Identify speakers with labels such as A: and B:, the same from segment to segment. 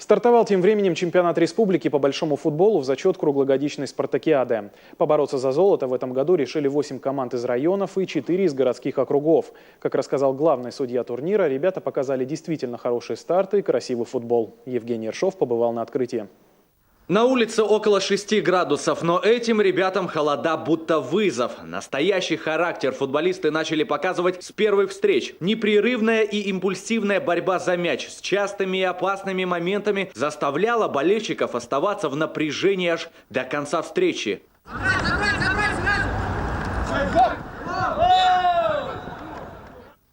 A: Стартовал тем временем чемпионат республики по большому футболу в зачет круглогодичной спартакиады. Побороться за золото в этом году решили 8 команд из районов и 4 из городских округов. Как рассказал главный судья турнира, ребята показали действительно хорошие старты и красивый футбол. Евгений Ершов побывал на открытии.
B: На улице около 6 градусов, но этим ребятам холода будто вызов. Настоящий характер футболисты начали показывать с первых встреч. Непрерывная и импульсивная борьба за мяч с частыми и опасными моментами заставляла болельщиков оставаться в напряжении аж до конца встречи.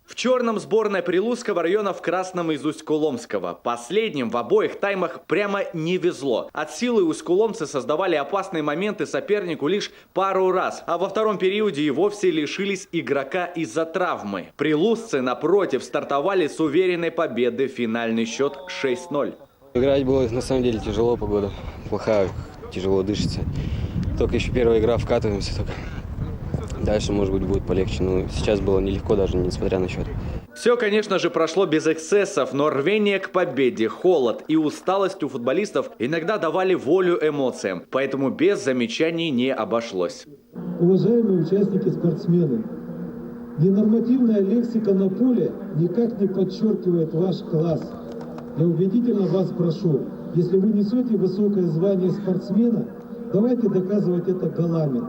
B: В черном сборная Прилузского района, в красном из Усть-Куломского. Последним в обоих таймах прямо не везло. От силы усть-куломцы создавали опасные моменты сопернику лишь пару раз, а во втором периоде и вовсе лишились игрока из-за травмы. Прилузцы, напротив, стартовали с уверенной победы. Финальный счет 6-0.
C: Играть было на самом деле тяжело, погода плохая, тяжело дышится. Только еще первая игра, вкатываемся только. Дальше, может быть, будет полегче, но сейчас было нелегко даже, несмотря на счет.
B: Все, конечно же, прошло без эксцессов, но рвение к победе, холод и усталость у футболистов иногда давали волю эмоциям, поэтому без замечаний не обошлось.
D: Уважаемые участники-спортсмены, ненормативная лексика на поле никак не подчеркивает ваш класс. Я убедительно вас прошу, если вы несете высокое звание спортсмена, давайте доказывать это голами.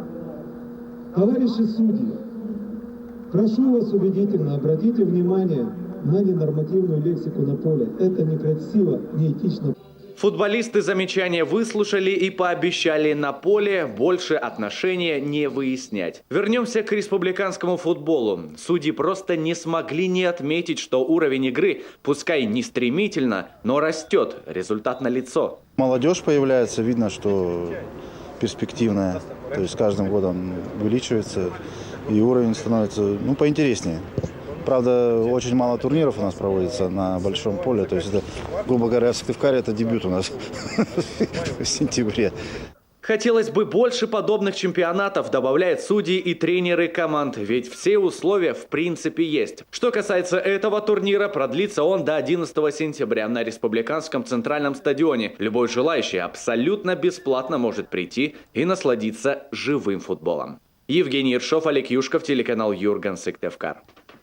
D: Товарищи судьи, прошу вас убедительно, обратите внимание на ненормативную лексику на поле. Это некрасиво, неэтично.
B: Футболисты замечания выслушали и пообещали на поле больше отношения не выяснять. Вернемся к республиканскому футболу. Судьи просто не смогли не отметить, что уровень игры, пускай не стремительно, но растет. Результат налицо.
E: Молодежь появляется, видно, что перспективная. То есть с каждым годом увеличивается и уровень становится поинтереснее. Правда, очень мало турниров у нас проводится на большом поле. То есть это, грубо говоря, в Сыктывкаре это дебют у нас в сентябре.
B: Хотелось бы больше подобных чемпионатов, добавляют судьи и тренеры команд, ведь все условия в принципе есть. Что касается этого турнира, продлится он до 11 сентября на Республиканском центральном стадионе. Любой желающий абсолютно бесплатно может прийти и насладиться живым футболом. Евгений Ершов, Олег Юшков, телеканал Юрган, Сыктывкар.